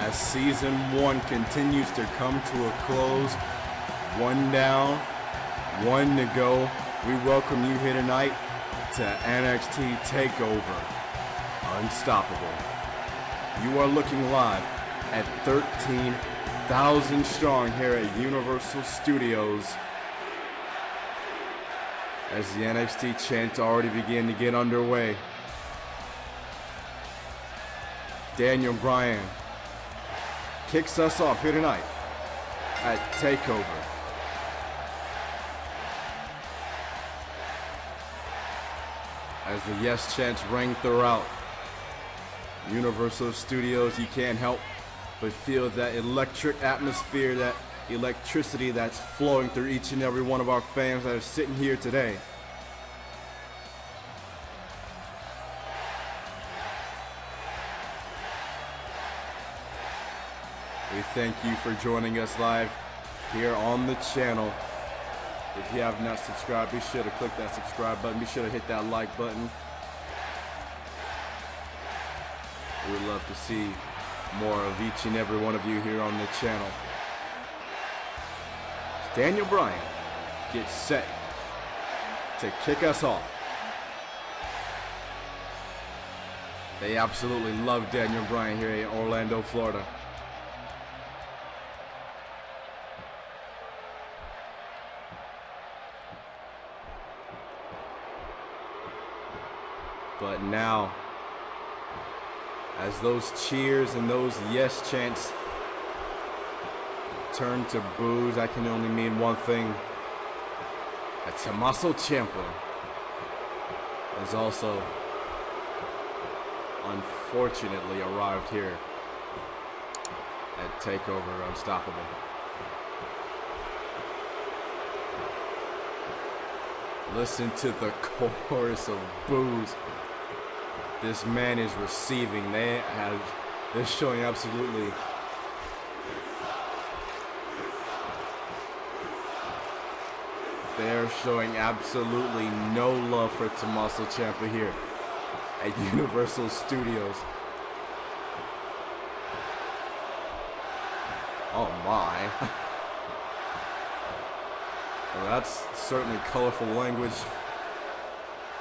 as Season 1 continues to come to a close. 1 down, 1 to go. We welcome you here tonight to NXT TakeOver Unstoppable. You are looking live at 13,000 strong here at Universal Studios as the NXT chants already begin to get underway. Bryan kicks us off here tonight at TakeOver. As the yes chants ring throughout Universal Studios, you can't help but feel that electric atmosphere, that electricity that's flowing through each and every one of our fans that are sitting here today. We thank you for joining us live here on the channel. If you have not subscribed, be sure to click that subscribe button. Be sure to hit that like button. We would love to see more of each and every one of you here on the channel. Bryan gets set to kick us off. They absolutely love Bryan here in Orlando, Florida. But now, as those cheers and those yes chants turn to boos, I can only mean one thing. That Tommaso Ciampa has also unfortunately arrived here at TakeOver Unstoppable. Listen to the chorus of boos this man is receiving. They're showing absolutely no love for Tommaso Ciampa here at Universal Studios. Oh my. Well, that's certainly colorful language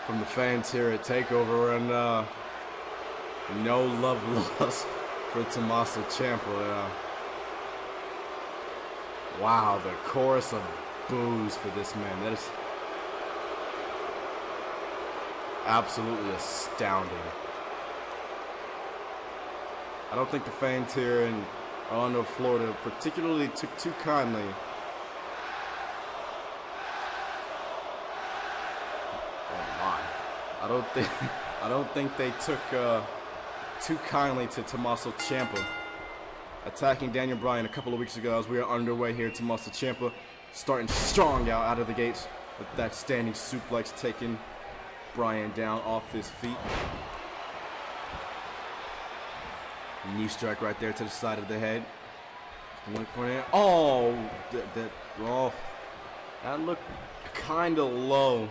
from the fans here at TakeOver, and no love lost for Tommaso Ciampa. Wow, the chorus of boos for this man. That is absolutely astounding. I don't think the fans here in Orlando, Florida particularly took too kindly I don't think they took too kindly to Tommaso Ciampa attacking Bryan a couple of weeks ago. As we are underway here, Tommaso Ciampa starting strong out of the gates with that standing suplex, taking Bryan down off his feet. Knee strike right there to the side of the head. Oh, that looked kind of low.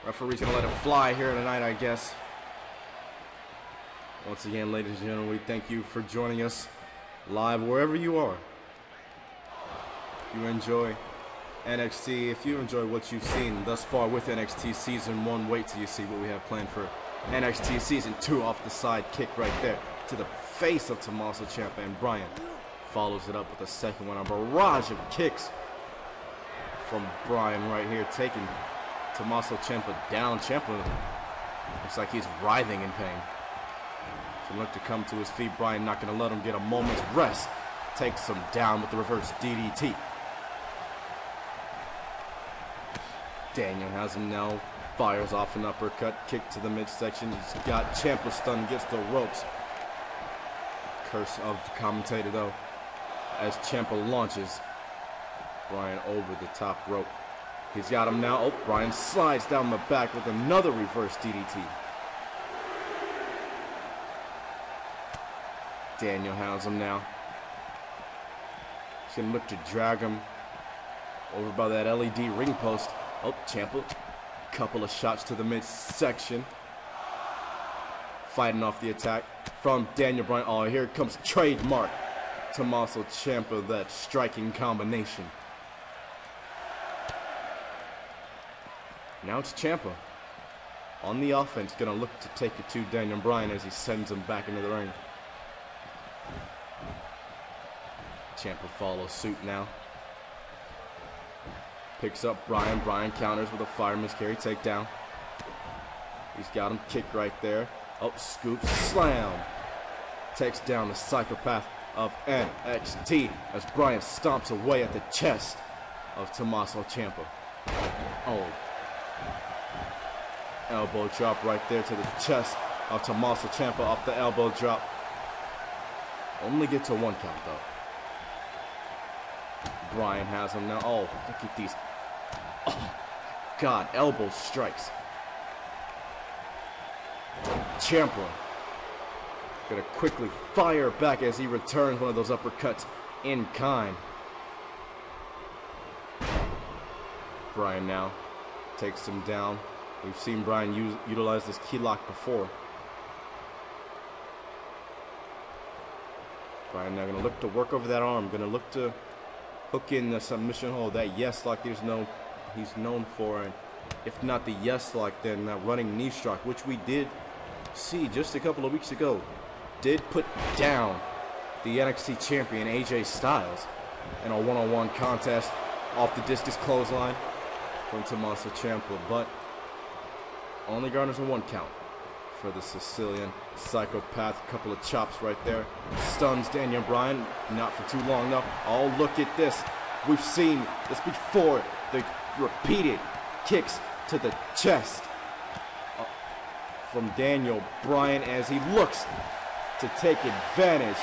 Referee's gonna let it fly here tonight, I guess. Once again, ladies and gentlemen, we thank you for joining us live wherever you are. If you enjoy NXT, if you enjoy what you've seen thus far with NXT Season 1, wait till you see what we have planned for NXT Season 2. Off the side kick right there to the face of Tommaso Ciampa, and Bryan follows it up with a second one. A barrage of kicks from Bryan right here, taking Tommaso Ciampa down. Ciampa looks like he's writhing in pain. So look to come to his feet. Bryan not going to let him get a moment's rest. Takes him down with the reverse DDT. Daniel has him now. Fires off an uppercut. Kick to the midsection. He's got Ciampa stunned. Gets the ropes. Curse of the commentator though, as Ciampa launches Bryan over the top rope. He's got him now. Oh, Bryan slides down the back with another reverse DDT. Daniel has him now. He's going to look to drag him over by that LED ring post. Oh, Ciampa. Couple of shots to the midsection. Fighting off the attack. from Daniel Bryan. Oh, here comes trademark Tommaso Ciampa, that striking combination. Now it's Ciampa on the offense, gonna look to take it to Daniel Bryan as he sends him back into the ring. Ciampa follows suit now. Picks up Bryan. Bryan counters with a fire miscarry takedown. He's got him kicked right there. Oh, scoop, slam. Takes down the psychopath of NXT as Bryan stomps away at the chest of Tommaso Ciampa. Oh. Elbow drop right there to the chest of Tommaso Ciampa off the elbow drop. Only get to 1 count though. Bryan has him now. Oh, look at these. Oh, God, elbow strikes. Ciampa gonna quickly fire back as he returns one of those uppercuts in kind. Bryan now takes him down. We've seen Bryan utilize this key lock before. Bryan now gonna look to work over that arm. Gonna look to hook in the submission hold. That yes lock he's known for. And if not the yes lock, then that running knee strike, which we did see just a couple of weeks ago, did put down the NXT champion AJ Styles in a one-on-one contest off the discus clothesline from Tommaso Ciampa, but only garners a 1 count for the Sicilian psychopath. A couple of chops right there. Stuns Daniel Bryan, not for too long though. Oh, look at this. We've seen this before. The repeated kicks to the chest from Daniel Bryan as he looks to take advantage.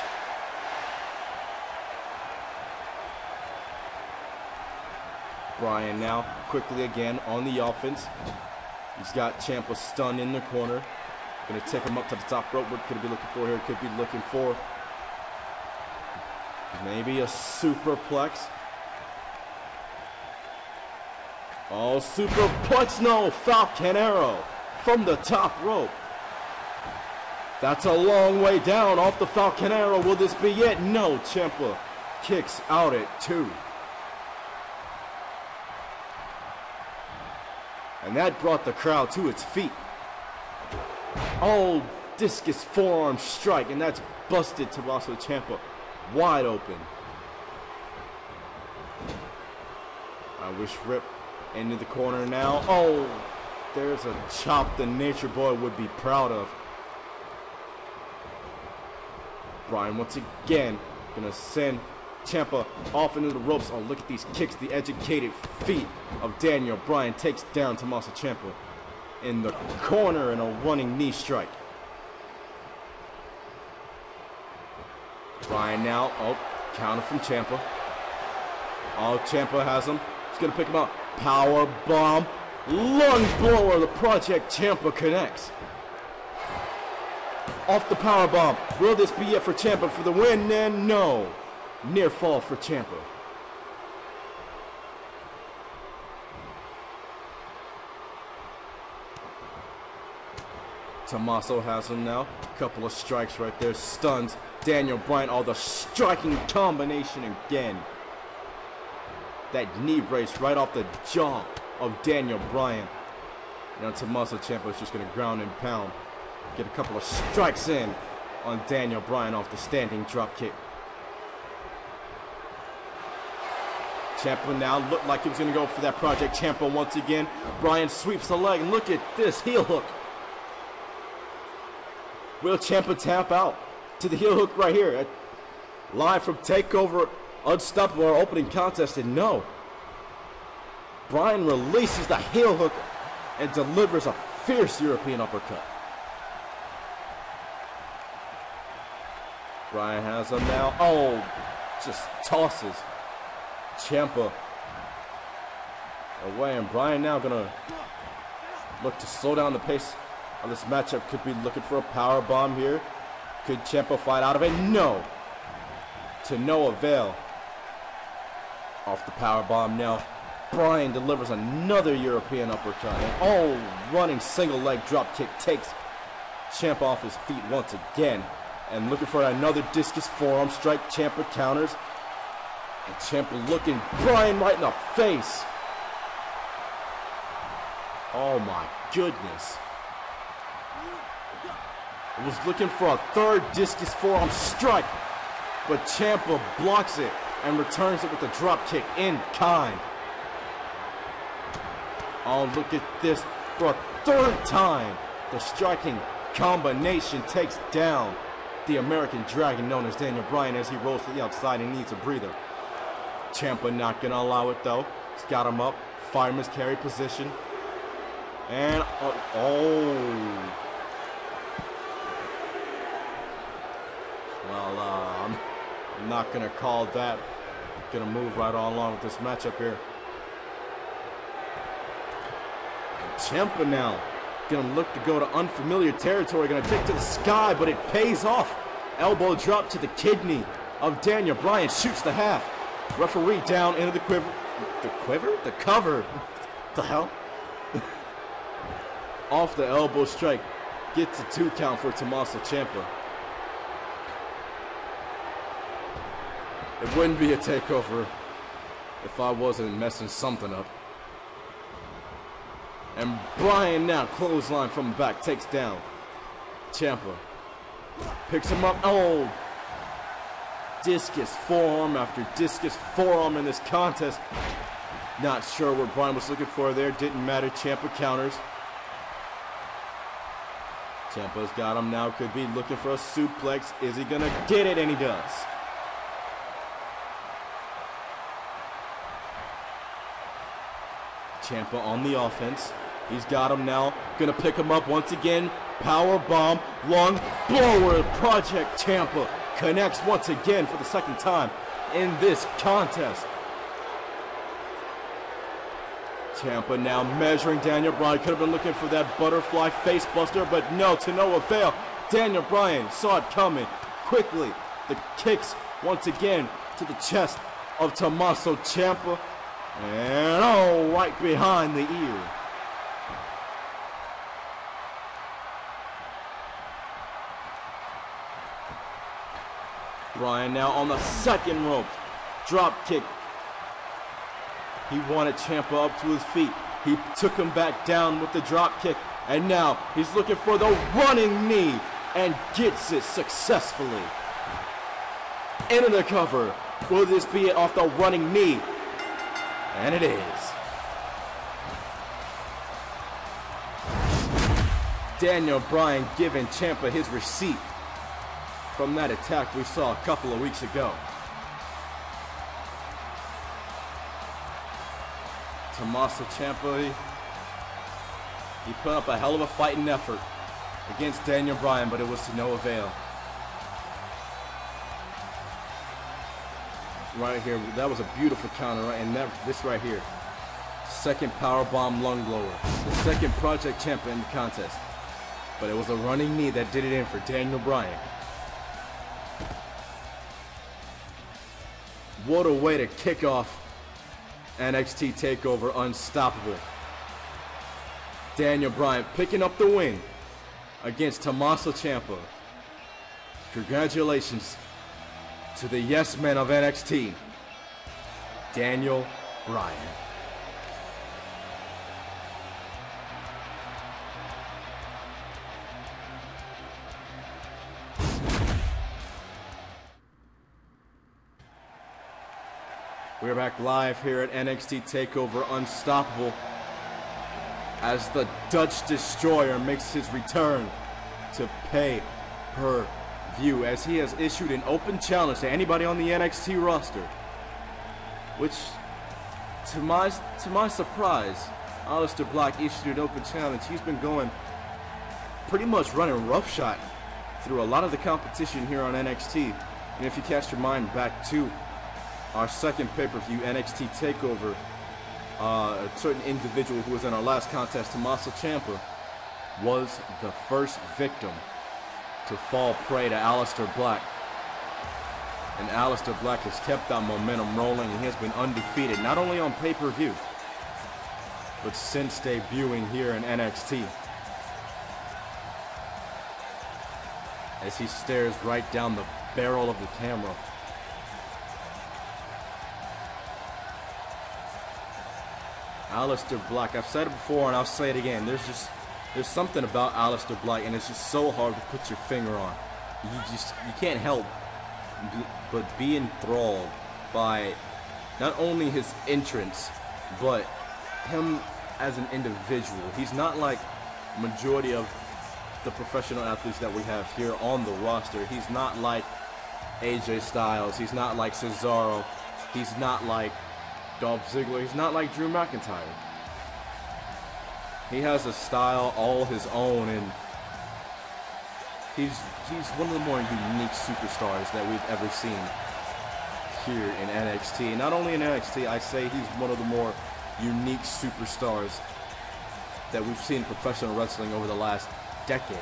Bryan now quickly again on the offense. He's got Ciampa stunned in the corner. Gonna take him up to the top rope. What could he be looking for here? Could be looking for maybe a superplex. Oh, superplex, no, Falcon Arrow from the top rope. That's a long way down off the Falcon Arrow. Will this be it? No, Ciampa kicks out at 2. And that brought the crowd to its feet. Oh, discus forearm strike, and that's busted Tommaso Ciampa wide open. Irish rip into the corner now. Oh, there's a chop the Nature Boy would be proud of. Bryan once again gonna send Ciampa off into the ropes. Oh, look at these kicks. The educated feet of Daniel Bryan takes down Tommaso Ciampa in the corner in a running knee strike. Bryan now, oh, counter from Ciampa. Oh, Ciampa has him. He's gonna pick him up. Power bomb, lung blower. The Project Ciampa connects. Off the power bomb. Will this be it for Ciampa for the win? And no. Near fall for Ciampa. Tommaso has him now. Couple of strikes right there. Stuns Daniel Bryan. Oh, the striking combination again. That knee brace right off the jaw of Daniel Bryan. Now Tommaso Ciampa is just going to ground and pound. Get a couple of strikes in on Daniel Bryan off the standing drop kick. Ciampa now looked like he was going to go for that Project Ciampa once again. Bryan sweeps the leg, and look at this heel hook. Will Ciampa tap out to the heel hook right here? Live from TakeOver Unstoppable, our opening contest, and no. Bryan releases the heel hook and delivers a fierce European uppercut. Bryan has him now. Oh, just tosses Ciampa away, and Bryan now gonna look to slow down the pace of this matchup. Could be looking for a power bomb here. Could Ciampa fight out of it? No. To no avail. Off the power bomb now. Bryan delivers another European uppercut. And oh, running single leg drop kick takes Ciampa off his feet once again. And looking for another discus forearm strike. Ciampa counters. And Ciampa looking Bryan right in the face. Oh my goodness. I was looking for a third discus forearm strike, but Ciampa blocks it and returns it with a drop kick in kind. Oh, look at this. For a third time, the striking combination takes down the American Dragon known as Daniel Bryan as he rolls to the outside and needs a breather. Ciampa not going to allow it though. He's got him up. Fireman's carry position. And, oh. Well, I'm not going to call that. Going to move right on along with this matchup here. And Ciampa now going to look to go to unfamiliar territory. Going to take to the sky, but it pays off. Elbow drop to the kidney of Daniel Bryan. Shoots the half. Referee down into the quiver. The quiver? The cover. What the hell? Off the elbow strike. Gets a 2 count for Tommaso Ciampa. It wouldn't be a takeover if I wasn't messing something up. And Bryan now clothesline from the back takes down Ciampa. Picks him up. Oh! Discus forearm after discus forearm in this contest. Not sure what Bryan was looking for there. Didn't matter. Ciampa counters. Ciampa's got him now. Could be looking for a suplex. Is he gonna get it? And he does. Ciampa on the offense. He's got him now. Gonna pick him up once again. Power bomb. Long blower. Project Ciampa connects once again for the second time in this contest. Ciampa now measuring Daniel Bryan. Could have been looking for that butterfly face buster, but no, to no avail. Daniel Bryan saw it coming quickly. The kicks once again to the chest of Tommaso Ciampa. And oh, right behind the ear. Bryan now on the second rope. Drop kick. He wanted Ciampa up to his feet. He took him back down with the drop kick. And now he's looking for the running knee and gets it successfully. Into the cover. Will this be off the running knee? And it is. Daniel Bryan giving Ciampa his receipt from that attack we saw a couple of weeks ago. Tommaso Ciampa, he put up a hell of a fighting effort against Daniel Bryan, but it was to no avail. Right here, that was a beautiful counter, right? And this right here, second powerbomb lung blower, the second Project Ciampa in the contest. But it was a running knee that did it in for Daniel Bryan. What a way to kick off NXT TakeOver Unstoppable. Daniel Bryan picking up the win against Tommaso Ciampa. Congratulations to the yes man of NXT, Daniel Bryan. We're back live here at NXT TakeOver Unstoppable as the Dutch Destroyer makes his return to pay-per-view, as he has issued an open challenge to anybody on the NXT roster, which, to my surprise, Aleister Black issued an open challenge. He's been going pretty much running roughshod through a lot of the competition here on NXT. And if you cast your mind back to our second pay-per-view, NXT TakeOver, a certain individual who was in our last contest, Tommaso Ciampa, was the first victim to fall prey to Aleister Black. And Aleister Black has kept that momentum rolling, and he has been undefeated, not only on pay-per-view, but since debuting here in NXT. as he stares right down the barrel of the camera. Aleister Black, I've said it before and I'll say it again, there's something about Aleister Black, and it's just so hard to put your finger on. You can't help but be enthralled by not only his entrance, but him as an individual. He's not like majority of the professional athletes that we have here on the roster. He's not like AJ Styles. He's not like Cesaro. He's not like Dolph Ziggler. He's not like Drew McIntyre. He has a style all his own, and he's one of the more unique superstars that we've ever seen here in NXT. Not only in NXT, I say he's one of the more unique superstars that we've seen in professional wrestling over the last decade.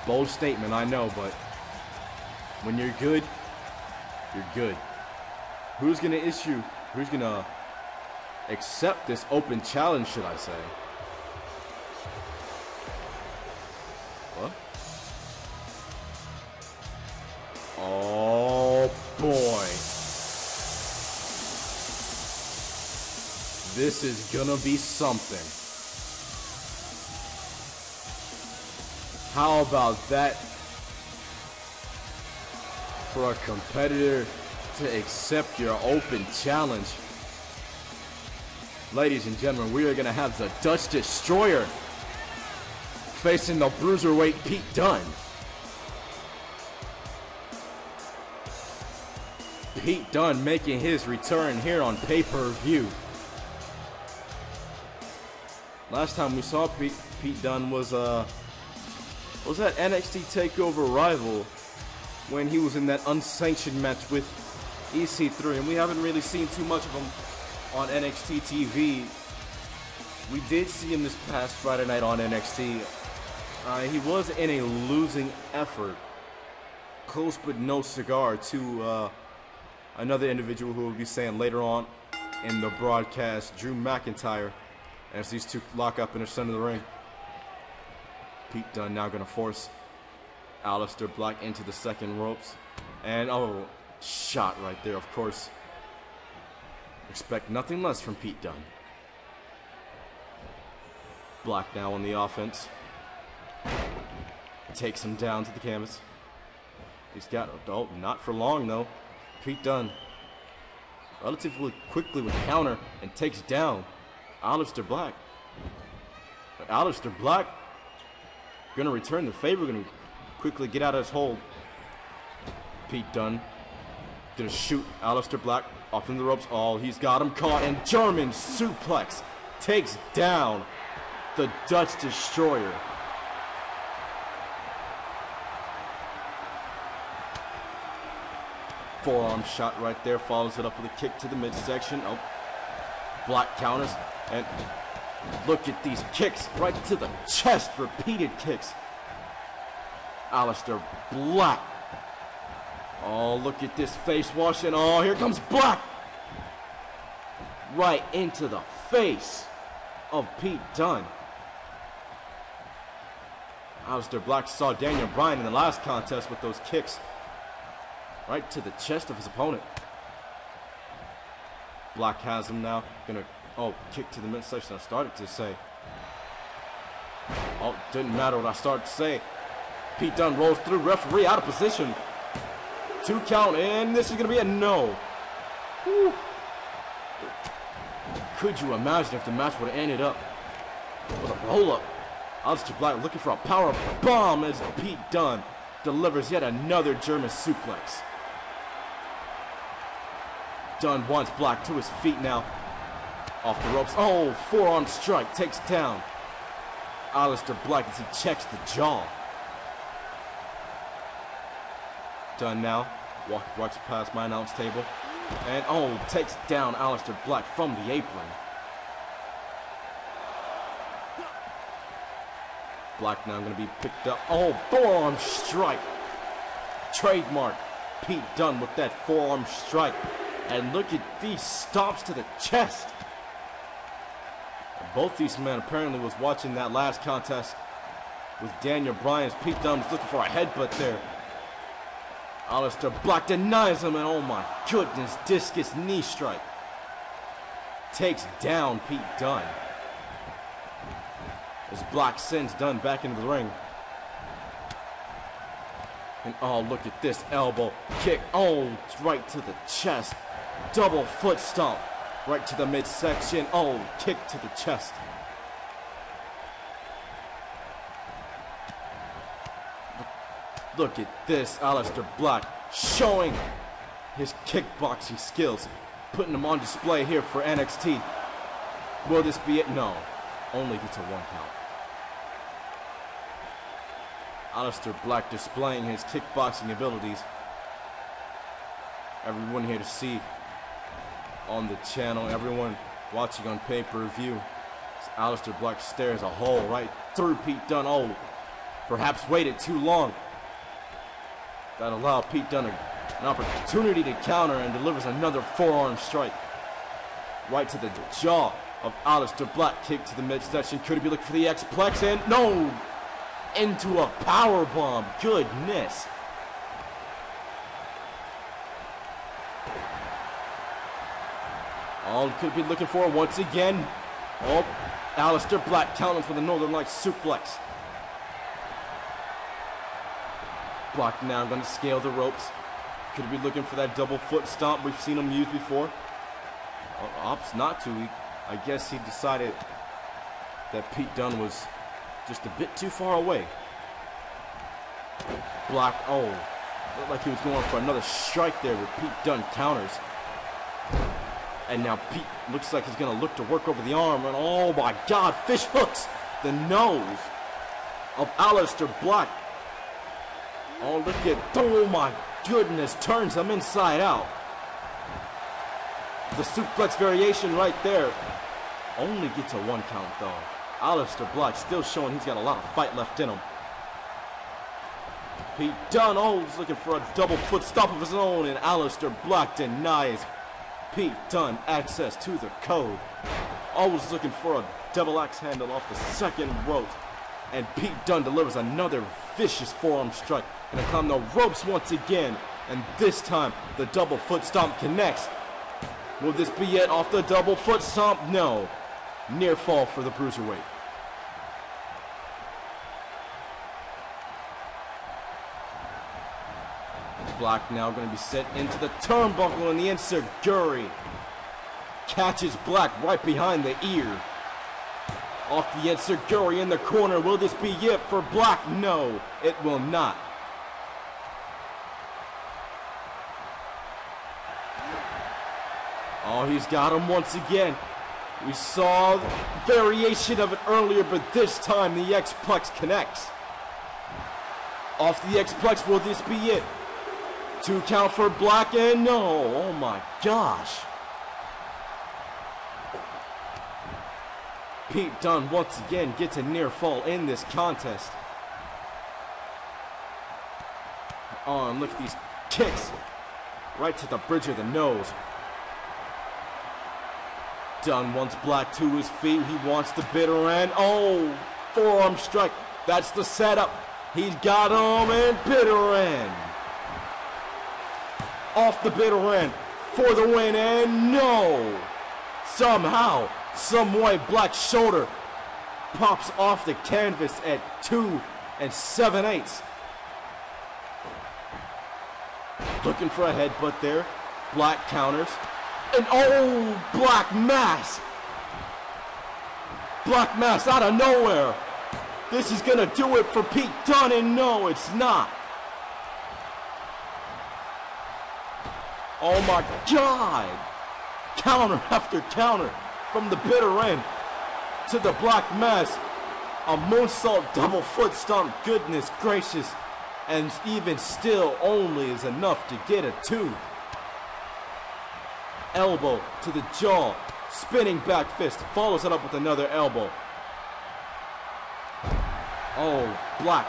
Bold statement, I know, but when you're good, you're good. Who's gonna accept this open challenge, should I say? What? Oh boy. This is gonna be something. How about that for a competitor to accept your open challenge? Ladies and gentlemen, we are going to have the Dutch Destroyer facing the Bruiserweight Pete Dunne. Pete Dunne making his return here on pay-per-view. Last time we saw Pete Dunne was that NXT TakeOver Rival when he was in that unsanctioned match with EC3, and we haven't really seen too much of him on NXT TV. We did see him this past Friday night on NXT. He was in a losing effort, close but no cigar, to another individual who will be saying later on in the broadcast, Drew McIntyre, as these two lock up in the center of the ring. Pete Dunne now going to force Aleister Black into the second ropes. And, oh, shot right there, of course. Expect nothing less from Pete Dunne. Black now on the offense. Takes him down to the canvas. He's got, oh, not for long though. Pete Dunne relatively quickly with counter and takes down Aleister Black. But Aleister Black gonna return the favor, gonna quickly get out of his hold. Pete Dunne gonna shoot Aleister Black off in the ropes. Oh, he's got him caught, and German suplex takes down the Dutch Destroyer. Forearm shot right there, follows it up with a kick to the midsection. Oh, Black counters, and look at these kicks right to the chest, repeated kicks. Aleister Black. Oh, look at this face wash, and oh, here comes Black. Right into the face of Pete Dunne. Aleister Black saw Daniel Bryan in the last contest with those kicks right to the chest of his opponent. Black has him now. Gonna, oh, kick to the midsection. I started to say. Oh, didn't matter what I started to say. Pete Dunne rolls through, referee out of position. 2 count, and this is gonna be a no. Whew. Could you imagine if the match would have ended up with a roll-up? Aleister Black looking for a power bomb as Pete Dunne delivers yet another German suplex. Dunne wants Black to his feet now. Off the ropes. Oh, forearm strike takes down Aleister Black as he checks the jaw. Dunne now walks past my announce table, and oh, takes down Aleister Black from the apron. Black now going to be picked up. Oh, forearm strike. Trademark Pete Dunne with that forearm strike. And look at these stomps to the chest. Both these men apparently was watching that last contest with Daniel Bryan. Pete Dunne was looking for a headbutt there. Aleister Black denies him, and oh my goodness, discus knee strike. Takes down Pete Dunne. As Black sends Dunne back into the ring. And oh, look at this elbow kick. Oh, it's right to the chest. Double foot stomp. Right to the midsection. Oh, kick to the chest. Look at this, Aleister Black showing his kickboxing skills, putting them on display here for NXT. Will this be it? No, only gets a 1 count. Aleister Black displaying his kickboxing abilities. Everyone here to see on the channel, everyone watching on pay-per-view. Aleister Black stares a hole right through Pete Dunne. Oh, perhaps waited too long. That allowed Pete Dunne an opportunity to counter, and delivers another forearm strike. Right to the jaw of Aleister Black. Kick to the midsection. Could he be looking for the X-Plex? And no! Into a power bomb. Goodness. All could be looking for once again. Oh, Aleister Black counters with a Northern Lights suplex. Black now going to scale the ropes. Could be looking for that double foot stomp we've seen him use before. Opts not to. I guess he decided that Pete Dunne was just a bit too far away. Black, oh, looked like he was going for another strike there with Pete Dunne counters. And now Pete looks like he's going to look to work over the arm. And oh my God, fish hooks the nose of Aleister Black. Oh, look at, oh my goodness, turns him inside out. The suplex variation right there. Only gets a 1 count though. Aleister Black still showing he's got a lot of fight left in him. Pete Dunne, oh, he's looking for a double foot stomp of his own, and Aleister Black denies Pete Dunne access to the code. Always looking for a double axe handle off the second rope. And Pete Dunne delivers another vicious forearm strike. Gonna climb the ropes once again. And this time, the double foot stomp connects. Will this be it off the double foot stomp? No. Near fall for the Bruiserweight. Black now going to be set into the turnbuckle, and the enziguri catches Black right behind the ear. Off the enziguri in the corner. Will this be it for Black? No, it will not. Oh, he's got him once again. We saw variation of it earlier, but this time the X-Plex connects. Off the X-Plex, will this be it? 2 count for Black, and no, oh my gosh. Pete Dunne once again gets a near fall in this contest. Oh, and look at these kicks. Right to the bridge of the nose. Dunne wants Black to his feet. He wants the bitter end. Oh, forearm strike. That's the setup. He's got him, and bitter end. Off the bitter end for the win, and no! Somehow, some way, Black's shoulder pops off the canvas at 2 7/8. Looking for a headbutt there. Black counters. And oh, Black Mass! Black Mass out of nowhere! This is gonna do it for Pete Dunne, and no, it's not. Oh my God! Counter after counter from the bitter end to the Black Mass. A moonsault double foot stomp, goodness gracious. And even still only is enough to get a 2. Elbow to the jaw, spinning back fist, follows it up with another elbow. Oh, Black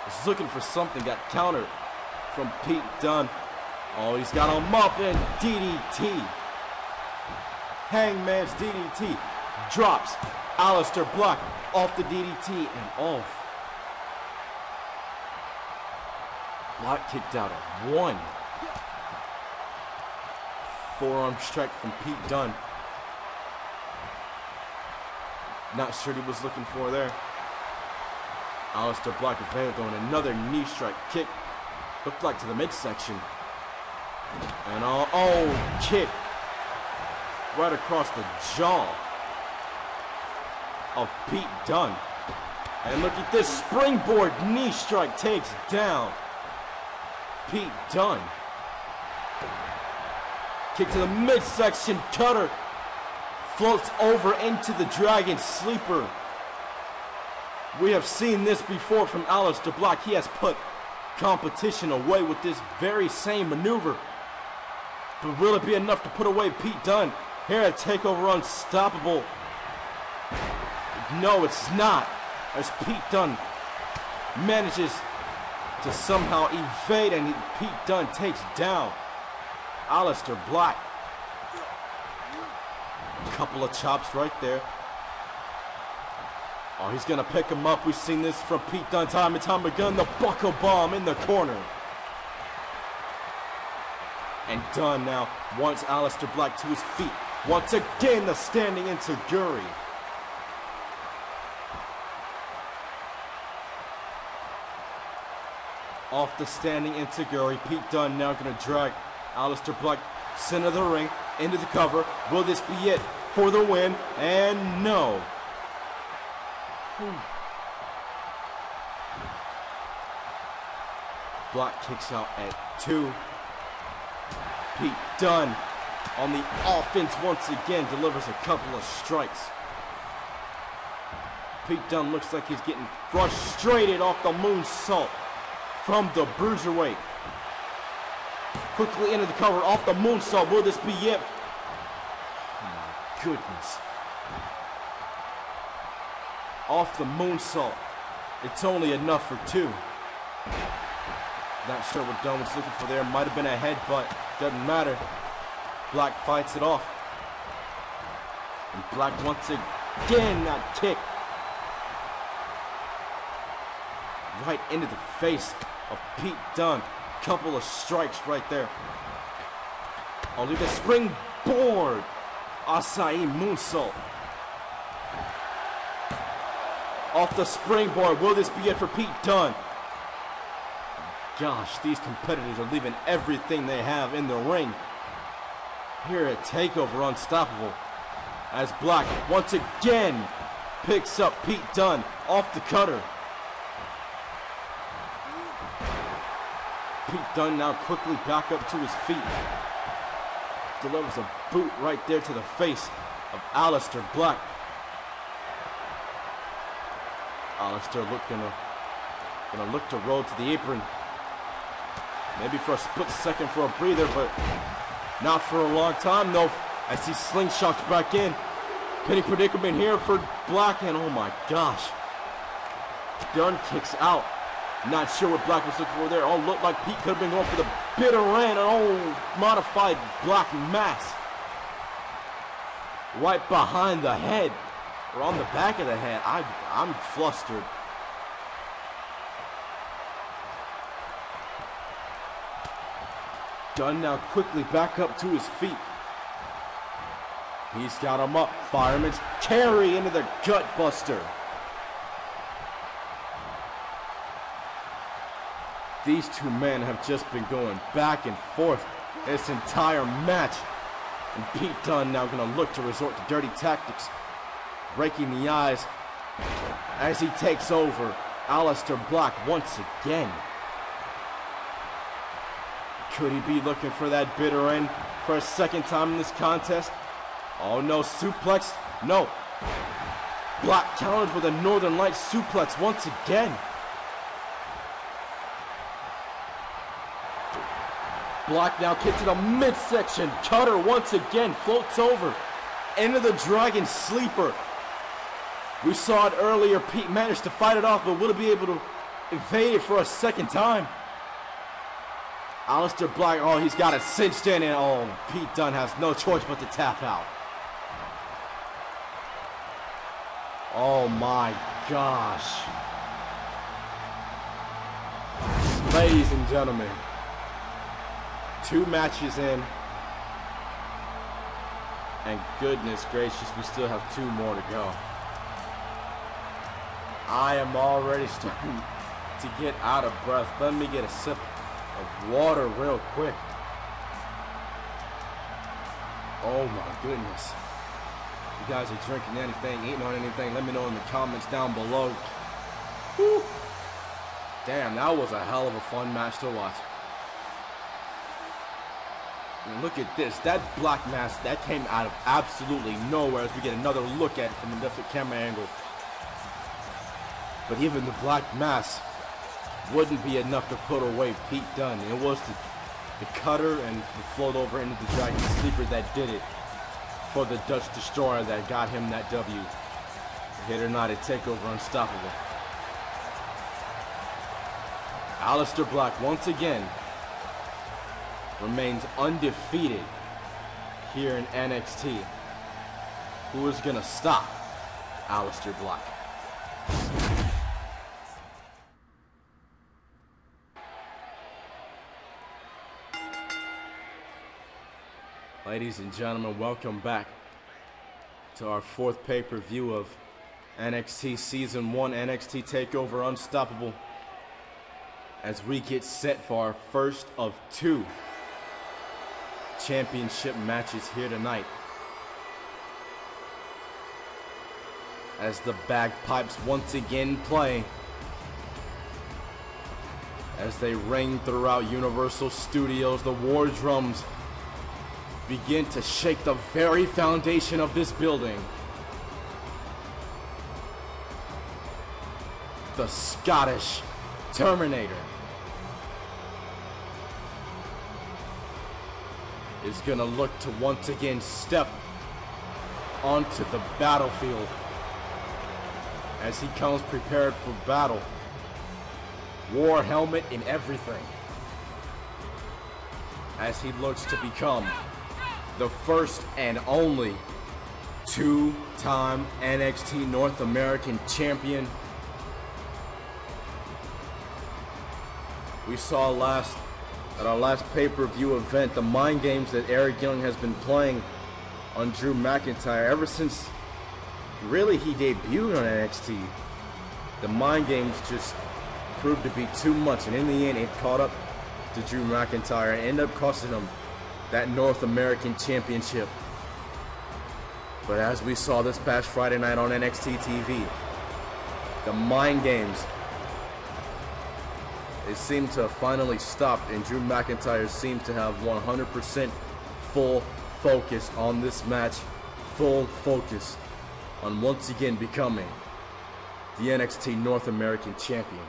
is looking for something, got countered from Pete Dunne. Oh, he's got him up, and DDT. Hangman's DDT drops Aleister Black off the DDT and off Black kicked out at 1. Forearm strike from Pete Dunne. Not sure what he was looking for there. Aleister Black evaded on another knee strike kick. Looked like to the midsection. And oh, kick right across the jaw of Pete Dunne. And look at this springboard knee strike takes down Pete Dunne. Kick to the midsection, cutter. Floats over into the Dragon Sleeper. We have seen this before from Aleister Black. He has put competition away with this very same maneuver. But will it be enough to put away Pete Dunne here at TakeOver Unstoppable? No, it's not. As Pete Dunne manages to somehow evade, and Pete Dunne takes down Aleister Black. A couple of chops right there. Oh, he's gonna pick him up. We've seen this from Pete Dunne time and time again. The buckle bomb in the corner. And Dunne now wants Aleister Black to his feet. Once again, the standing enziguri. Off the standing enziguri, Pete Dunne now going to drag Aleister Black center of the ring into the cover. Will this be it for the win? And no. Black kicks out at 2. Pete Dunne on the offense once again delivers a couple of strikes. Pete Dunne looks like he's getting frustrated off the moonsault from the Bruiserweight. Quickly into the cover off the moonsault. Will this be it? Oh my goodness. Off the moonsault. It's only enough for 2. Not sure what Dunne was looking for there. Might have been a headbutt. Doesn't matter. Black fights it off. And Black once again that kick. Right into the face of Pete Dunne. Couple of strikes right there. Only the springboard. Acai moonsault. Off the springboard. Will this be it for Pete Dunne? Gosh, these competitors are leaving everything they have in the ring here at TakeOver Unstoppable. As Black once again picks up Pete Dunne off the cutter. Pete Dunne now quickly back up to his feet. Delivers a boot right there to the face of Aleister Black. Aleister gonna look to roll to the apron. Maybe for a split second for a breather, but not for a long time, though, as he slingshots back in. Penny predicament here for Black, and oh my gosh. Dunne kicks out. Not sure what Black was looking for there. Oh, looked like Pete could have been going for the bitter end. Oh, modified Black mass. Right behind the head, or on the back of the head. I'm flustered. Dunne now quickly back up to his feet. He's got him up. Fireman's carry into the gut buster. These two men have just been going back and forth this entire match. And Pete Dunne now going to look to resort to dirty tactics, breaking the eyes as he takes over Aleister Black once again. Could he be looking for that bitter end for a second time in this contest? Oh no, suplex, no. Black countered with a Northern Light suplex once again. Black now kicked to the midsection. Cutter once again floats over into the Dragon Sleeper. We saw it earlier. Pete managed to fight it off, but will he be able to evade it for a second time? Aleister Black, oh, he's got it cinched in, and oh, Pete Dunne has no choice but to tap out. Oh my gosh. Ladies and gentlemen, 2 matches in, and goodness gracious, we still have 2 more to go. I am already starting to get out of breath. Let me get a sip of water real quick. Oh my goodness. If you guys are drinking anything, eating on anything, let me know in the comments down below. Whew. Damn, that was a hell of a fun match to watch. And look at this. That black mask, that came out of absolutely nowhere as we get another look at it from a different camera angle. But even the black mask wouldn't be enough to put away Pete Dunne. It was the cutter and the float over into the Dragon Sleeper that did it for the Dutch Destroyer that got him that W. Hit or not, at TakeOver Unstoppable. Aleister Black once again remains undefeated here in NXT. Who is gonna stop Aleister Black? Ladies and gentlemen, welcome back to our 4th pay-per-view of NXT Season 1 NXT TakeOver Unstoppable, as we get set for our first of 2 championship matches here tonight. As the bagpipes once again play, as they ring throughout Universal Studios, the war drums begin to shake the very foundation of this building. The Scottish Terminator is gonna look to once again step onto the battlefield as he comes prepared for battle. War helmet and everything, as he looks to become the first and only 2-time NXT North American champion. We saw at our last pay-per-view event the mind games that Eric Young has been playing on Drew McIntyre ever since really he debuted on NXT. The mind games just proved to be too much, and in the end it caught up to Drew McIntyre and ended up costing him that North American Championship. But as we saw this past Friday night on NXT TV, the mind games, it seemed to have finally stopped, and Drew McIntyre seems to have 100% full focus on this match, full focus on once again becoming the NXT North American Champion.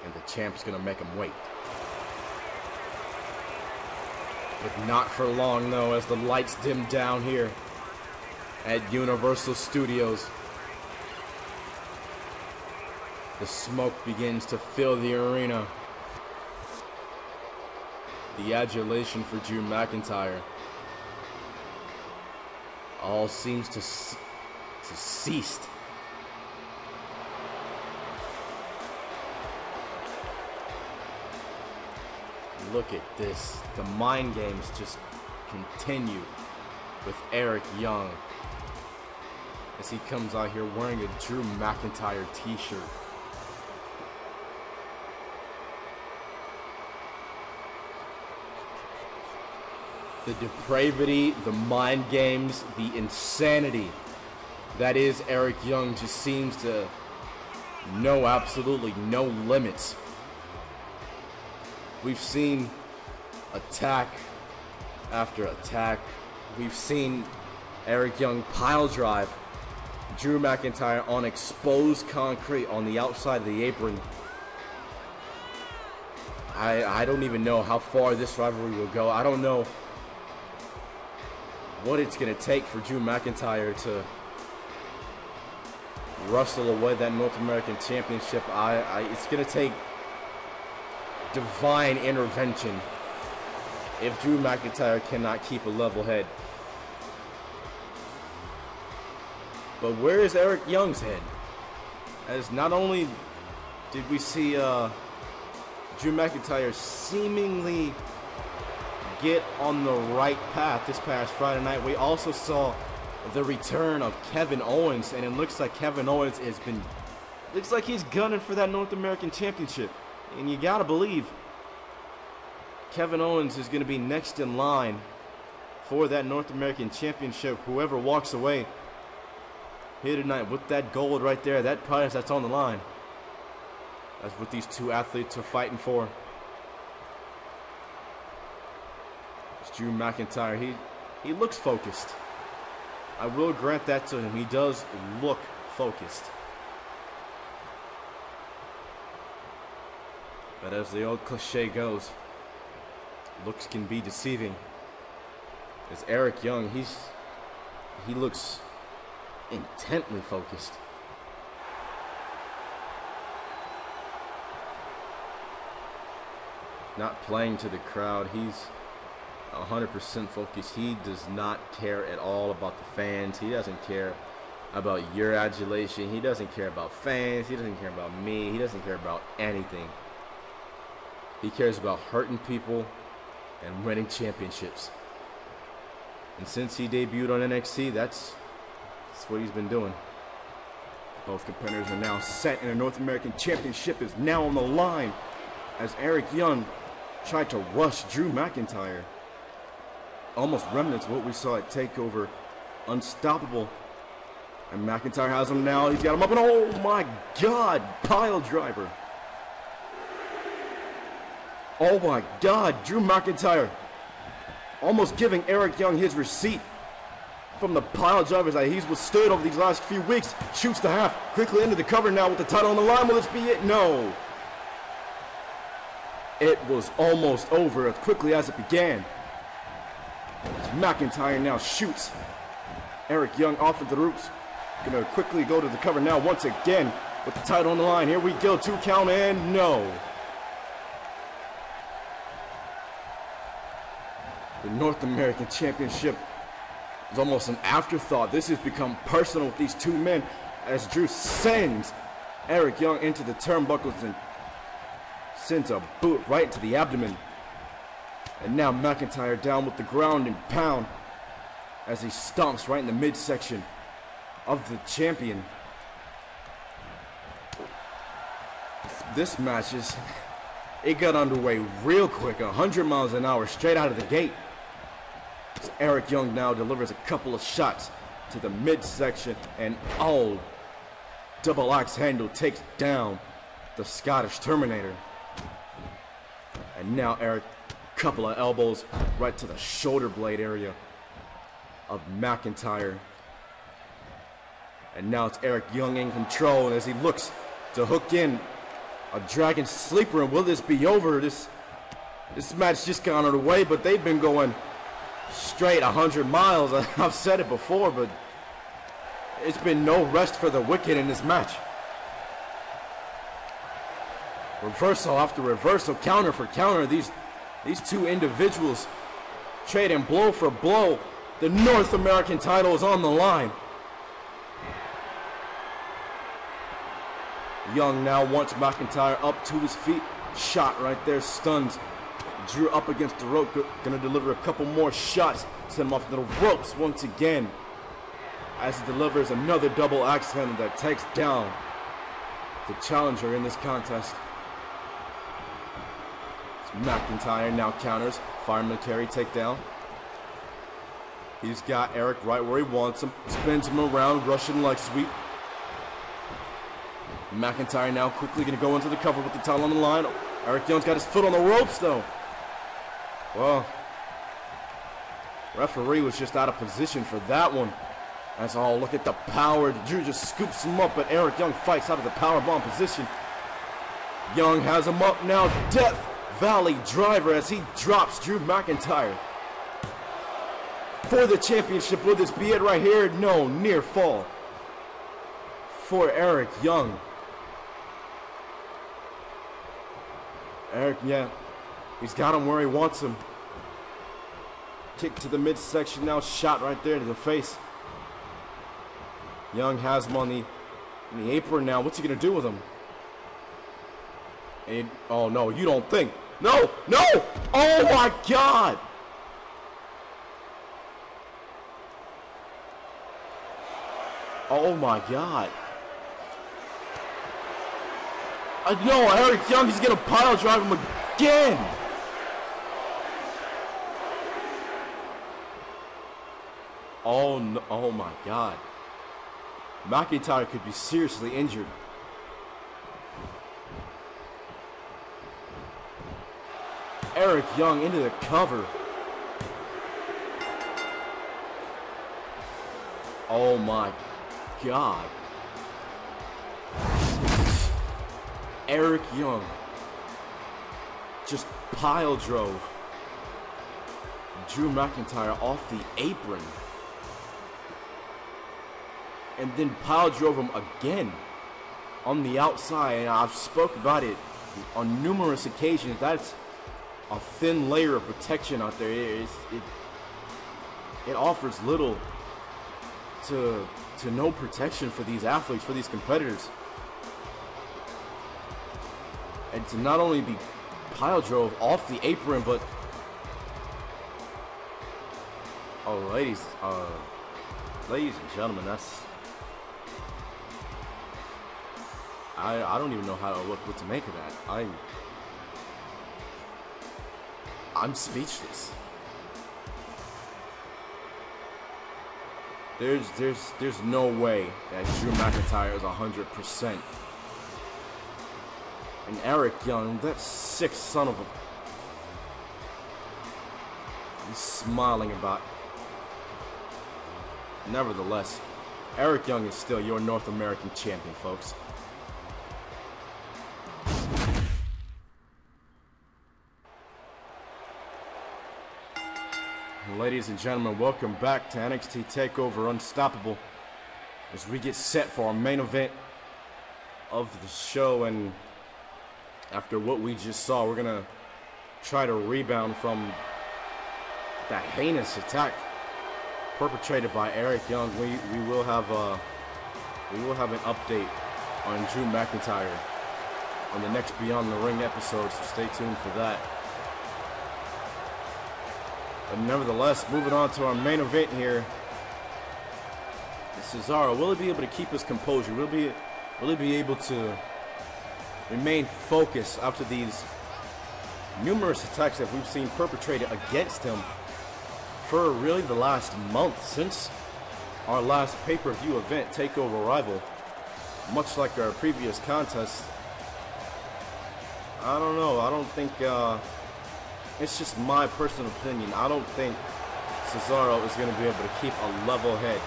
And the champ's gonna make him wait. But not for long though, as the lights dim down here at Universal Studios. The smoke begins to fill the arena. The adulation for Drew McIntyre all seems to cease. Look at this. The mind games just continue with Eric Young as he comes out here wearing a Drew McIntyre t-shirt. The depravity, the mind games, the insanity that is Eric Young just seems to know absolutely no limits. We've seen attack after attack. We've seen Eric Young pile drive Drew McIntyre on exposed concrete on the outside of the apron. I don't even know how far this rivalry will go. I don't know what it's going to take for Drew McIntyre to wrestle away that North American Championship. It's going to take divine intervention if Drew McIntyre cannot keep a level head. But where is Eric Young's head? as not only did we see Drew McIntyre seemingly get on the right path this past Friday night, we also saw the return of Kevin Owens, and it looks like Kevin Owens looks like he's gunning for that North American Championship. And you gotta believe Kevin Owens is gonna be next in line for that North American Championship. Whoever walks away here tonight with that gold right there, that prize that's on the line, that's what these two athletes are fighting for. It's Drew McIntyre. He looks focused. I will grant that to him. He does look focused. But as the old cliche goes, looks can be deceiving. As Eric Young, he looks intently focused. Not playing to the crowd. He's 100% focused. He does not care at all about the fans. He doesn't care about your adulation. He doesn't care about fans. He doesn't care about me. He doesn't care about anything. He cares about hurting people and winning championships. And since he debuted on NXT, that's what he's been doing. Both competitors are now set, and the North American Championship is now on the line as Eric Young tried to rush Drew McIntyre. Almost remnants of what we saw at TakeOver. Unstoppable. And McIntyre has him now. He's got him up, and oh my God, pile driver. Oh my God, Drew McIntyre almost giving Eric Young his receipt from the pile drivers that he's withstood over these last few weeks. Shoots the half, quickly into the cover now with the title on the line. Will this be it? No. It was almost over as quickly as it began. McIntyre now shoots Eric Young off of the ropes. Gonna quickly go to the cover now once again with the title on the line. Here we go, 2 count, and no. The North American Championship is almost an afterthought. This has become personal with these two men as Drew sends Eric Young into the turnbuckles and sends a boot right into the abdomen. And now McIntyre down with the ground and pound as he stomps right in the midsection of the champion. This match it got underway real quick, 100 miles an hour straight out of the gate. So Eric Young now delivers a couple of shots to the midsection, and oh, double axe handle takes down the Scottish Terminator. And now Eric, couple of elbows right to the shoulder blade area of McIntyre. And now it's Eric Young in control as he looks to hook in a Dragon Sleeper. And will this be over? This match just got underway, but they've been going straight 100 miles. I've said it before, but it's been no rest for the wicked in this match. Reversal after reversal, counter for counter. These two individuals trading blow for blow. The North American title is on the line. Young now wants McIntyre up to his feet. Shot right there, stuns Drew up against the rope. Gonna deliver a couple more shots. Send him off the ropes once again as he delivers another double axe handle that takes down the challenger in this contest. McIntyre now counters, fireman carry takedown. He's got Eric right where he wants him, spins him around, Russian leg sweep. McIntyre now quickly going to go into the cover with the title on the line. Eric Young's got his foot on the ropes though. Well, referee was just out of position for that one. That's all. Look at the power. Drew just scoops him up, but Eric Young fights out of the powerbomb position. Young has him up now. Death Valley driver as he drops Drew McIntyre for the championship. Will this be it right here? No, near fall for Eric Young. Eric, yeah, he's got him where he wants him. Kick to the midsection now, shot right there to the face. Young has him on the In the apron now. What's he gonna do with him? And, oh no, you don't think. No! No! Oh my God! Oh my God. No, Eric Young, he's gonna pile drive him again. Oh no, oh my God. McIntyre could be seriously injured. Eric Young into the cover. Oh my God. Eric Young just pile drove Drew McIntyre off the apron. And then pile drove him again on the outside. And I've spoke about it on numerous occasions. That's a thin layer of protection out there. It offers little to no protection for these athletes, for these competitors. And to not only be pile drove off the apron, but oh, ladies and gentlemen, that's I don't even know what to make of that. I'm speechless. There's no way that Drew McIntyre is 100%. And Eric Young, that sick son of a... He's smiling about. Nevertheless, Eric Young is still your North American champion, folks. Ladies and gentlemen, welcome back to NXT TakeOver Unstoppable as we get set for our main event of the show. And after what we just saw, we're gonna try to rebound from that heinous attack perpetrated by Eric Young. We will have an update on Drew McIntyre on the next Beyond the Ring episode, so stay tuned for that. But nevertheless, moving on to our main event here, Cesaro, will he be able to keep his composure? Will he be able to remain focused after these numerous attacks that we've seen perpetrated against him for really the last month, since our last pay-per-view event, TakeOver Rival? Much like our previous contest, I don't know. I don't think... it's just my personal opinion. I don't think Cesaro is going to be able to keep a level head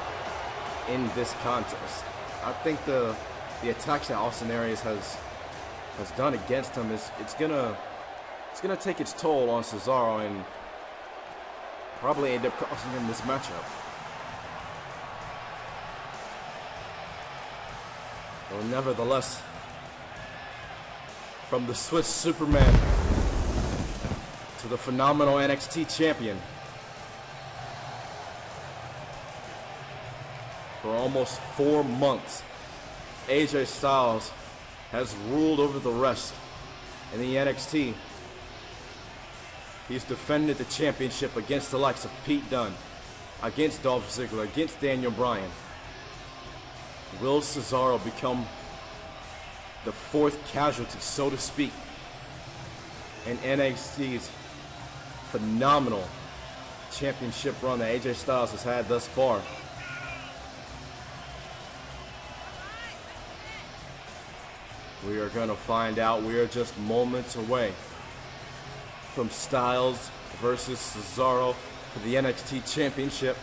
in this contest. I think the attacks that Austin Aries has done against him it's gonna take its toll on Cesaro and probably end up costing him this matchup. Well, nevertheless, from the Swiss Superman to the phenomenal NXT champion, for almost 4 months, AJ Styles has ruled over the rest in the NXT. He's defended the championship against the likes of Pete Dunne, against Dolph Ziggler, against Daniel Bryan. Will Cesaro become the fourth casualty, so to speak, in NXT's phenomenal championship run that AJ Styles has had thus far? We are going to find out. We are just moments away from Styles versus Cesaro for the NXT championship.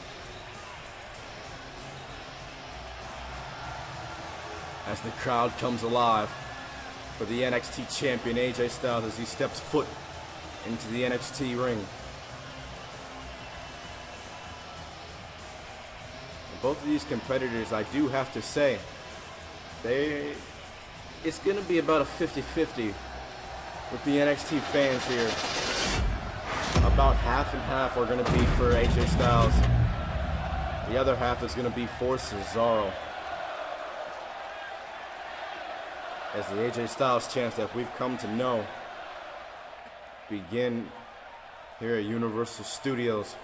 As the crowd comes alive for the NXT champion AJ Styles as he steps foot into the NXT ring. And both of these competitors, I do have to say, it's going to be about a 50-50 with the NXT fans here. About half and half are going to be for AJ Styles. The other half is going to be for Cesaro. as the AJ Styles chants that we've come to know begin here at Universal Studios.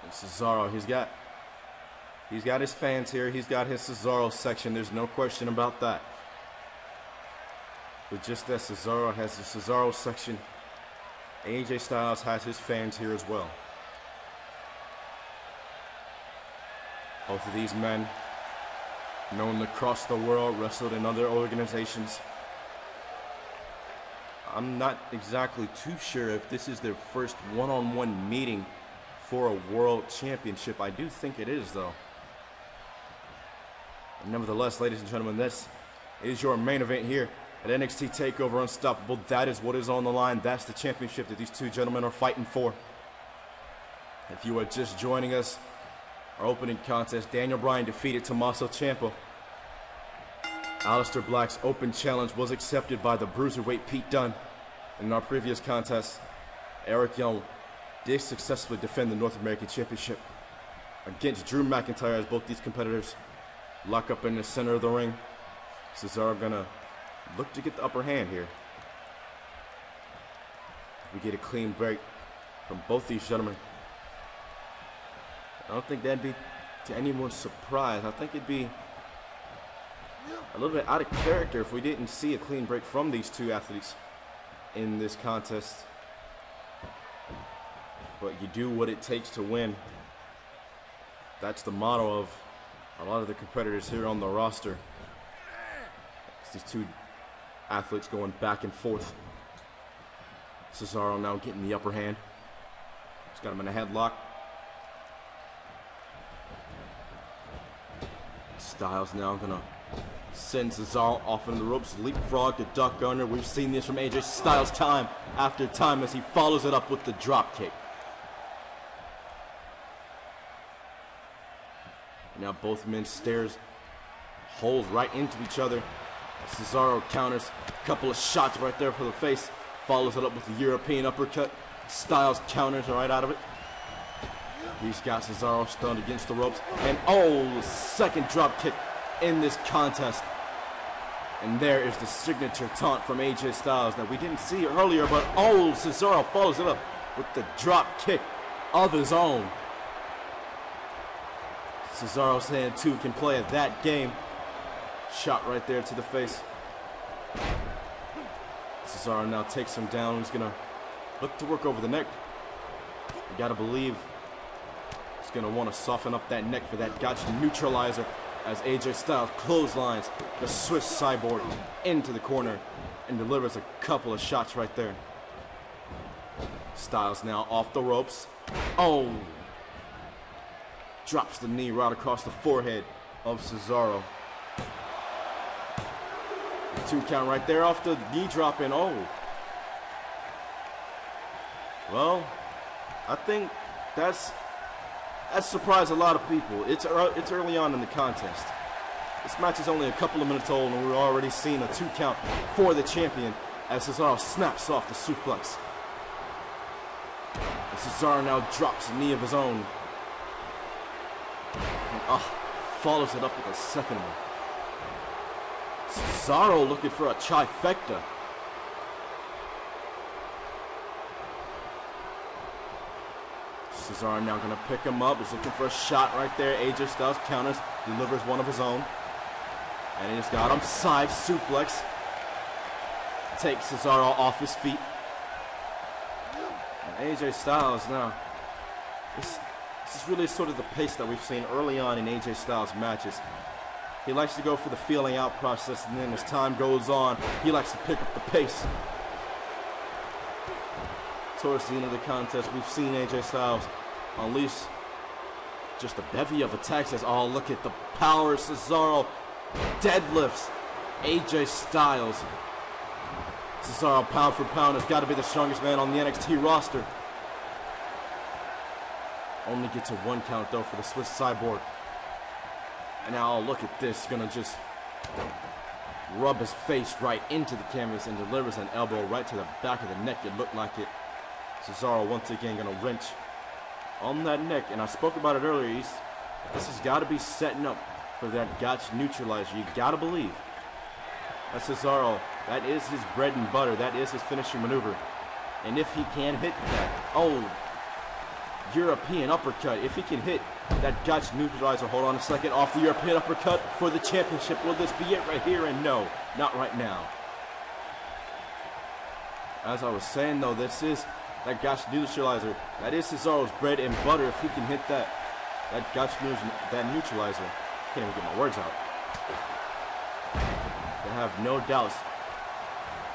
And Cesaro, he's got his fans here. He's got his Cesaro section. There's no question about that. But just as Cesaro has the Cesaro section, AJ Styles has his fans here as well. Both of these men, known across the world, wrestled in other organizations. I'm not exactly too sure if this is their first one-on-one meeting for a world championship. I do think it is, though. And nevertheless, ladies and gentlemen, this is your main event here at NXT TakeOver Unstoppable. That is what is on the line. That's the championship that these two gentlemen are fighting for. If you are just joining us, our opening contest, Daniel Bryan defeated Tommaso Ciampa. Aleister Black's open challenge was accepted by the Bruiserweight Pete Dunne. In our previous contest, Eric Young did successfully defend the North American Championship against Drew McIntyre, as both these competitors lock up in the center of the ring. Cesaro gonna look to get the upper hand here. We get a clean break from both these gentlemen. I don't think that'd be to anyone's surprise. I think it'd be a little bit out of character if we didn't see a clean break from these two athletes in this contest. But you do what it takes to win. That's the motto of a lot of the competitors here on the roster. It's these two athletes going back and forth. Cesaro now getting the upper hand. He's got him in a headlock. Styles now gonna send Cesaro off into the ropes, leapfrog to duck under. We've seen this from AJ Styles time after time as he follows it up with the drop kick. Now both men stares holes right into each other. Cesaro counters, a couple of shots right there for the face, follows it up with the European uppercut. Styles counters right out of it. He's got Cesaro stunned against the ropes. And oh, second drop kick in this contest. And there is the signature taunt from AJ Styles that we didn't see earlier, but oh, Cesaro follows it up with the drop kick of his own. Cesaro saying two can play at that game. Shot right there to the face. Cesaro now takes him down. He's gonna look to work over the neck. You gotta believe he's gonna want to soften up that neck for that gotcha neutralizer as AJ Styles clotheslines the Swiss Cyborg into the corner and delivers a couple of shots right there. Styles now off the ropes. Oh! Drops the knee right across the forehead of Cesaro. Two count right there off the knee drop and oh. Well, I think that's surprised a lot of people. It's early on in the contest. This match is only a couple of minutes old and we're already seeing a 2 count for the champion as Cesaro snaps off the suplex. And Cesaro now drops a knee of his own. And follows it up with a second one. Cesaro looking for a trifecta. Cesaro now going to pick him up. He's looking for a shot right there. AJ Styles counters, delivers one of his own. And he's got him. Side suplex. Takes Cesaro off his feet. And AJ Styles now. This is really sort of the pace that we've seen early on in AJ Styles matches. He likes to go for the feeling out process, and then as time goes on, he likes to pick up the pace. Towards the end of the contest, we've seen AJ Styles unleash just a bevy of attacks as, oh, look at the power. Cesaro deadlifts AJ Styles. Cesaro, pound for pound, has got to be the strongest man on the NXT roster. Only gets a 1 count, though, for the Swiss Cyborg. And now, look at this. Gonna just rub his face right into the canvas and delivers an elbow right to the back of the neck. It looked like it. Cesaro once again gonna wrench on that neck. And I spoke about it earlier. This has got to be setting up for that gotcha neutralizer. You got to believe. That's Cesaro. That is his bread and butter. That is his finishing maneuver. And if he can hit that, European uppercut. If he can hit that gotcha neutralizer, hold on a second, off the European uppercut for the championship. Will this be it right here? And no, not right now. As I was saying though, this is that gotcha neutralizer. That is Cesaro's bread and butter. If he can hit that neutralizer. Can't even get my words out. I have no doubts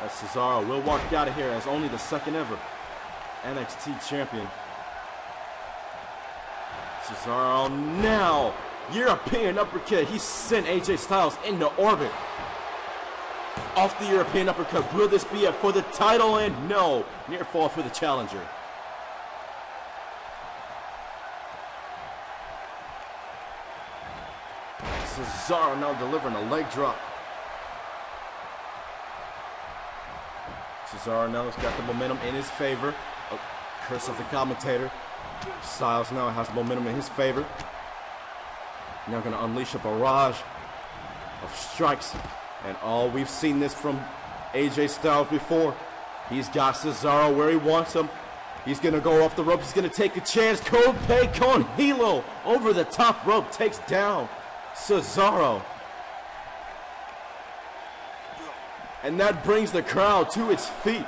that Cesaro will walk out of here as only the second ever NXT champion. Cesaro now, European uppercut. He sent AJ Styles into orbit. Off the European uppercut. Will this be it for the title? And no, near fall for the challenger. Cesaro now delivering a leg drop. Cesaro now has got the momentum in his favor. Oh, curse of the commentator. Styles now has momentum in his favor. Now going to unleash a barrage of strikes. And we've seen this from AJ Styles before. He's got Cesaro where he wants him. He's going to go off the rope. He's going to take a chance. Kope con Hilo over the top rope takes down Cesaro. And that brings the crowd to its feet.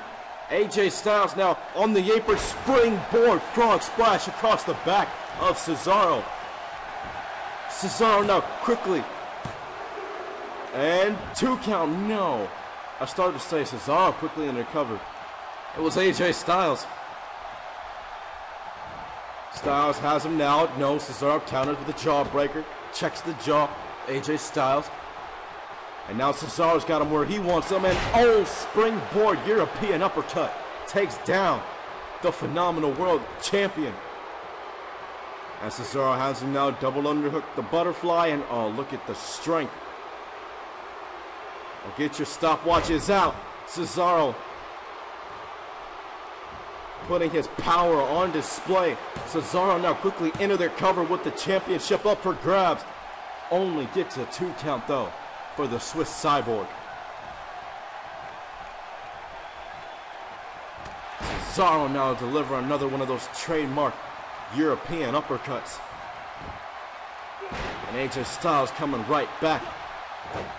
AJ Styles now on the apron, springboard frog splash across the back of Cesaro. Cesaro now quickly. And 2 count, no. I started to say Cesaro quickly in the cover. It was AJ Styles. Styles has him now. No, Cesaro counters with a jawbreaker. Checks the jaw. AJ Styles. And now Cesaro's got him where he wants him. And springboard European uppercut takes down the phenomenal world champion. And Cesaro has him now double underhook the butterfly. And look at the strength. Get your stopwatches out. Cesaro putting his power on display. Cesaro now quickly into their cover with the championship up for grabs. Only gets a 2 count though for the Swiss Cyborg. Cesaro now deliver another one of those trademark European uppercuts. And AJ Styles coming right back.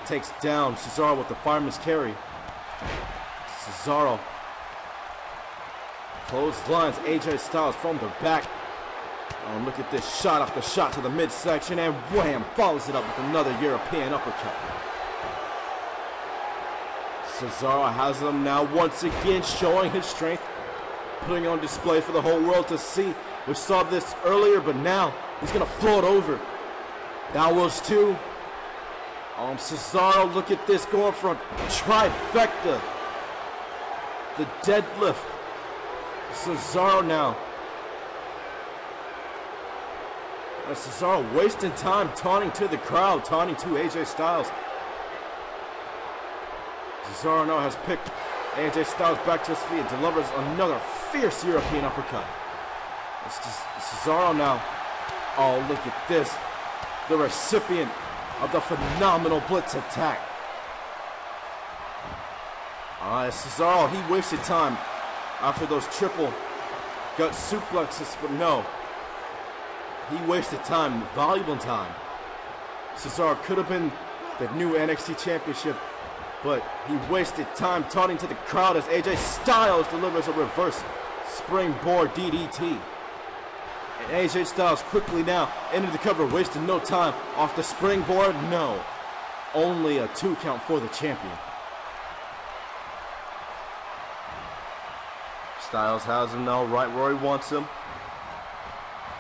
Takes down Cesaro with the fireman's carry. Cesaro clotheslines AJ Styles from the back. Look at this shot after shot to the midsection, and wham, follows it up with another European uppercut. Cesaro has him now once again showing his strength, putting on display for the whole world to see. We saw this earlier, but now he's going to float over. That was 2. Cesaro, look at this, going for a trifecta. The deadlift. Cesaro now. Cesaro wasting time taunting to the crowd, taunting to AJ Styles. Cesaro now has picked AJ Styles back to his feet and delivers another fierce European uppercut. It's just Cesaro now. Look at this. The recipient of the phenomenal blitz attack. Cesaro, he wasted time after those triple gut suplexes, but no. He wasted time, valuable time. Cesaro could have been the new NXT championship, but he wasted time taunting to the crowd as AJ Styles delivers a reverse springboard DDT. And AJ Styles quickly now into the cover, wasting no time. Off the springboard, no. Only a 2 count for the champion. Styles has him now right where he wants him.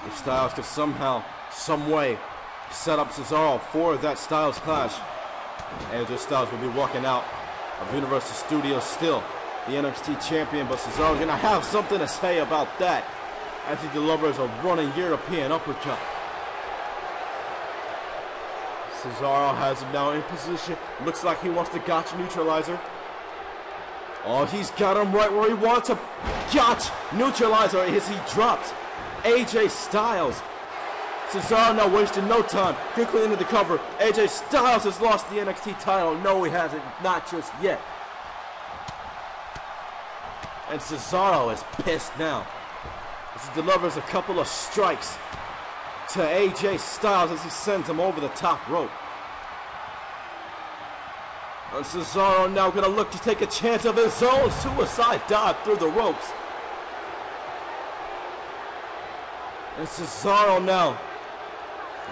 If Styles could somehow, some way, set up Cesaro for that Styles clash, AJ Styles will be walking out of Universal Studios still the NXT champion, but Cesaro's going to have something to say about that as he delivers a running European uppercut. Cesaro has him now in position. Looks like he wants the gotcha neutralizer. He's got him right where he wants him. Gotcha neutralizer as he drops AJ Styles. Cesaro now wasting no time. Quickly into the cover. AJ Styles has lost the NXT title. No, he hasn't. Not just yet. And Cesaro is pissed now, as he delivers a couple of strikes to AJ Styles as he sends him over the top rope. And Cesaro now going to look to take a chance of his own suicide dive through the ropes. And Cesaro now,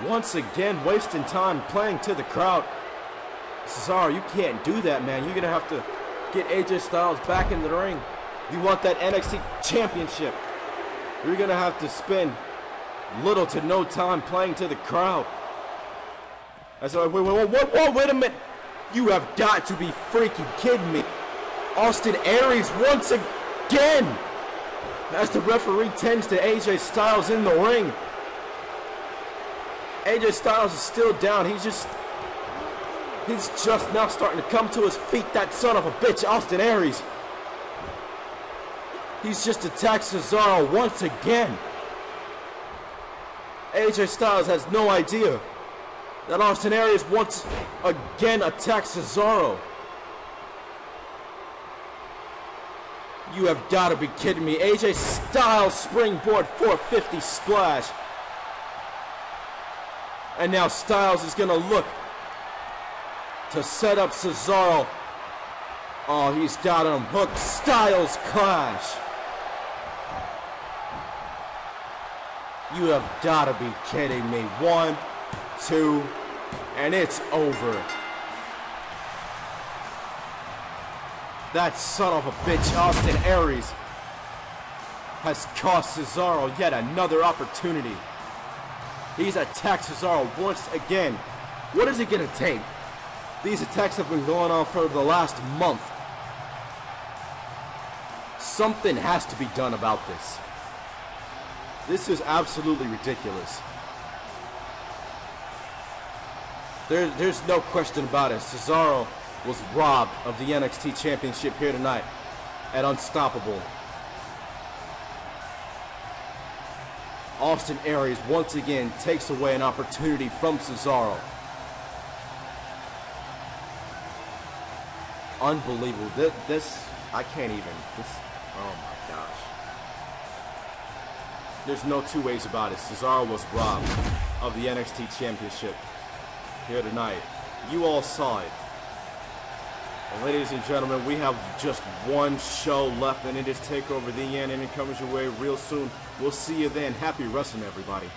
once again, wasting time playing to the crowd. Cesaro, you can't do that, man. You're going to have to get AJ Styles back in the ring. You want that NXT championship. You're going to have to spend little to no time playing to the crowd. I said, wait a minute. You have got to be freaking kidding me. Austin Aries once again, as the referee tends to AJ Styles in the ring. AJ Styles is still down. He's just now starting to come to his feet. That son of a bitch, Austin Aries. He's just attacked Cesaro once again. AJ Styles has no idea that Austin Aries once again attacked Cesaro. You have got to be kidding me. AJ Styles springboard 450 splash. And now Styles is going to look to set up Cesaro. Oh, he's got him hooked. Styles clash. You have got to be kidding me. 1, 2, and it's over. That son of a bitch, Austin Aries, has cost Cesaro yet another opportunity. He's attacked Cesaro once again. What is it going to take? These attacks have been going on for the last month. Something has to be done about this. This is absolutely ridiculous. There's no question about it. Cesaro was robbed of the NXT Championship here tonight at Unstoppable. Austin Aries once again takes away an opportunity from Cesaro. Unbelievable. I can't even. Oh my gosh. There's no two ways about it. Cesaro was robbed of the NXT Championship here tonight. You all saw it. And ladies and gentlemen, we have just one show left, and it is TakeOver the End, and it comes your way real soon. We'll see you then. Happy wrestling, everybody.